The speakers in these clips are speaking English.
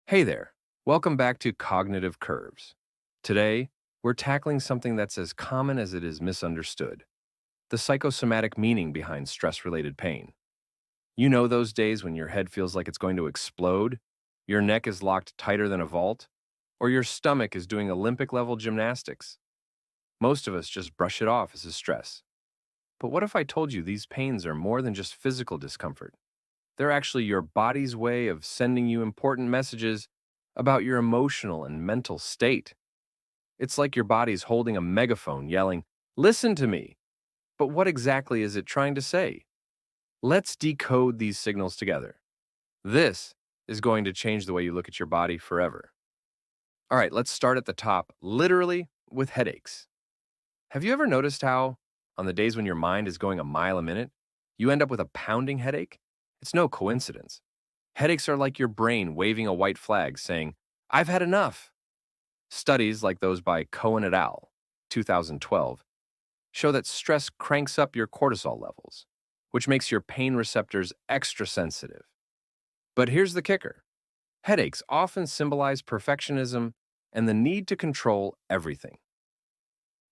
Hey there. Welcome back to Cognitive Curves. Today, we're tackling something that's as common as it is misunderstood: the psychosomatic meaning behind stress related pain. You know those days when your head feels like it's going to explode, your neck is locked tighter than a vault, or your stomach is doing Olympic level gymnastics. Most of us just brush it off as a stress. But what if I told you these pains are more than just physical discomfort? They're actually your body's way of sending you important messages about your emotional and mental state. It's like your body's holding a megaphone yelling, "Listen to me." But what exactly is it trying to say? Let's decode these signals together. This is going to change the way you look at your body forever. All right, let's start at the top, literally with headaches. Have you ever noticed how, on the days when your mind is going a mile a minute, you end up with a pounding headache? It's no coincidence. Headaches are like your brain waving a white flag saying, "I've had enough." Studies like those by Cohen et al., 2012, show that stress cranks up your cortisol levels, which makes your pain receptors extra sensitive. But here's the kicker: headaches often symbolize perfectionism and the need to control everything.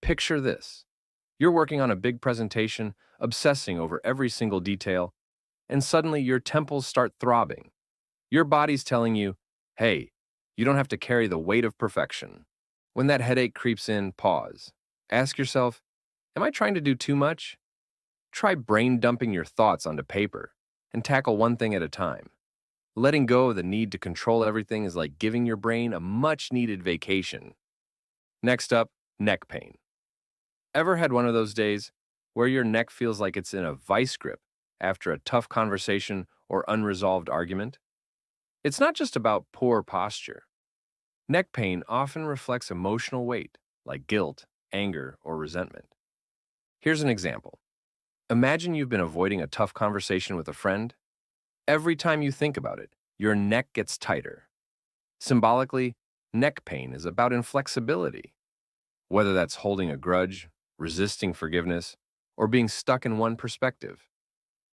Picture this: you're working on a big presentation, obsessing over every single detail, and suddenly your temples start throbbing. Your body's telling you, "Hey, you don't have to carry the weight of perfection." When that headache creeps in, pause. Ask yourself, am I trying to do too much? Try brain dumping your thoughts onto paper and tackle one thing at a time. Letting go of the need to control everything is like giving your brain a much needed vacation. Next up, neck pain. Ever had one of those days where your neck feels like it's in a vice grip after a tough conversation or unresolved argument? It's not just about poor posture. Neck pain often reflects emotional weight, like guilt, anger, or resentment. Here's an example. Imagine you've been avoiding a tough conversation with a friend. Every time you think about it, your neck gets tighter. Symbolically, neck pain is about inflexibility. Whether that's holding a grudge, resisting forgiveness, or being stuck in one perspective.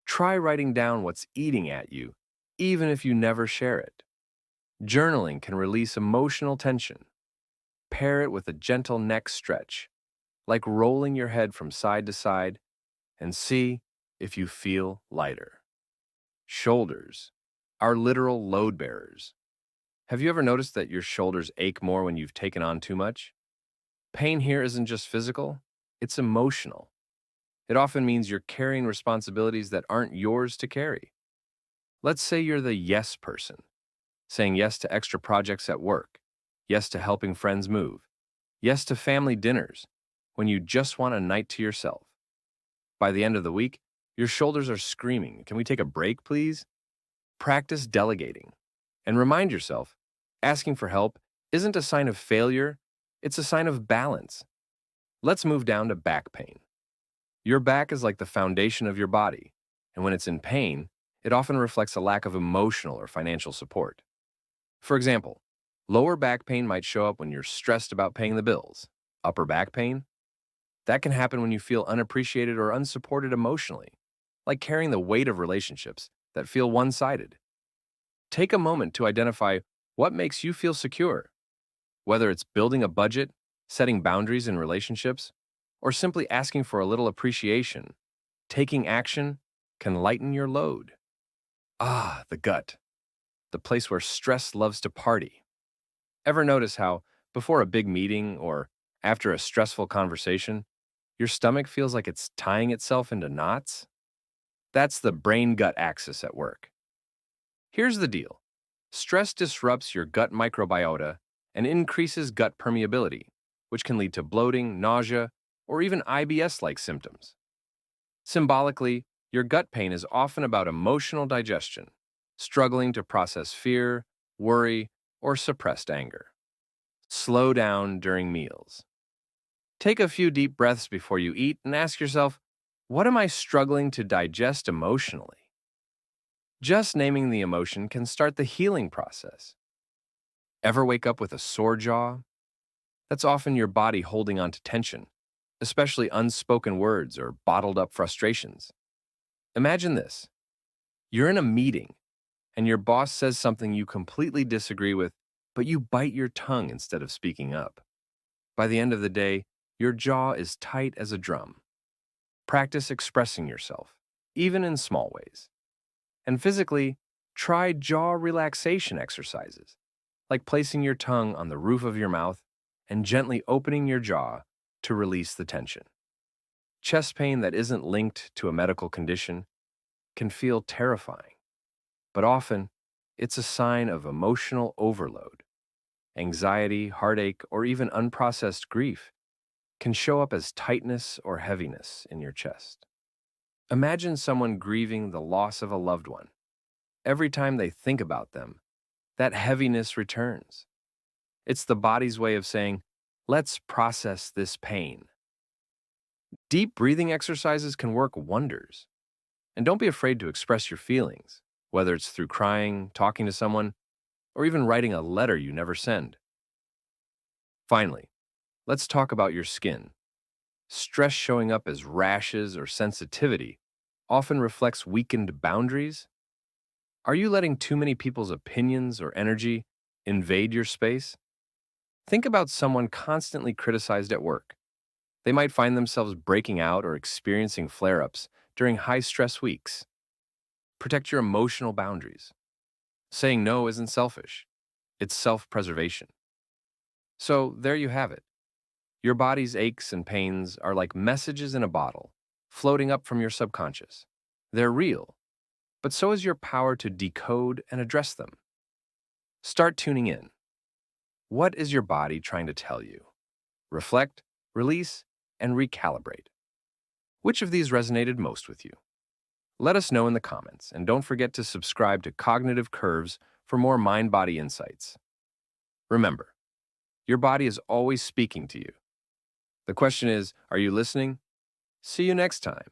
Try writing down what's eating at you, even if you never share it. Journaling can release emotional tension. Pair it with a gentle neck stretch, like rolling your head from side to side, and see if you feel lighter. Shoulders are literal load bearers. Have you ever noticed that your shoulders ache more when you've taken on too much? Pain here isn't just physical, it's emotional. It often means you're carrying responsibilities that aren't yours to carry. Let's say you're the yes person, saying yes to extra projects at work, yes to helping friends move, yes to family dinners, when you just want a night to yourself. By the end of the week, your shoulders are screaming, "Can we take a break, please?" Practice delegating. And remind yourself, asking for help isn't a sign of failure, it's a sign of balance. Let's move down to back pain. Your back is like the foundation of your body, and when it's in pain, it often reflects a lack of emotional or financial support. For example, lower back pain might show up when you're stressed about paying the bills. Upper back pain? That can happen when you feel unappreciated or unsupported emotionally, like carrying the weight of relationships that feel one sided. Take a moment to identify what makes you feel secure, whether it's building a budget, setting boundaries in relationships, or simply asking for a little appreciation. Taking action can lighten your load. Ah, the gut, the place where stress loves to party. Ever notice how, before a big meeting or after a stressful conversation, your stomach feels like it's tying itself into knots? That's the brain gut axis at work. Here's the deal: stress disrupts your gut microbiota and increases gut permeability, which can lead to bloating, nausea, or even IBS like symptoms. Symbolically, your gut pain is often about emotional digestion, struggling to process fear, worry, or suppressed anger. Slow down during meals. Take a few deep breaths before you eat and ask yourself, what am I struggling to digest emotionally? Just naming the emotion can start the healing process. Ever wake up with a sore jaw? That's often your body holding on to tension, especially unspoken words or bottled up frustrations. Imagine this: you're in a meeting and your boss says something you completely disagree with, but you bite your tongue instead of speaking up. By the end of the day, your jaw is tight as a drum. Practice expressing yourself, even in small ways. And physically, try jaw relaxation exercises, like placing your tongue on the roof of your mouth and gently opening your jaw to release the tension. Chest pain that isn't linked to a medical condition can feel terrifying, but often it's a sign of emotional overload. Anxiety, heartache, or even unprocessed grief can show up as tightness or heaviness in your chest. Imagine someone grieving the loss of a loved one. Every time they think about them, that heaviness returns. It's the body's way of saying, let's process this pain. Deep breathing exercises can work wonders. And don't be afraid to express your feelings, whether it's through crying, talking to someone, or even writing a letter you never send. Finally, let's talk about your skin. Stress showing up as rashes or sensitivity often reflects weakened boundaries. Are you letting too many people's opinions or energy invade your space? Think about someone constantly criticized at work. They might find themselves breaking out or experiencing flare-ups during high-stress weeks. Protect your emotional boundaries. Saying no isn't selfish. It's self-preservation. So there you have it. Your body's aches and pains are like messages in a bottle, floating up from your subconscious. They're real, but so is your power to decode and address them. Start tuning in. What is your body trying to tell you? Reflect, release, and recalibrate. Which of these resonated most with you? Let us know in the comments, and don't forget to subscribe to Cognitive Curves for more mind-body insights. Remember, your body is always speaking to you. The question is, are you listening? See you next time.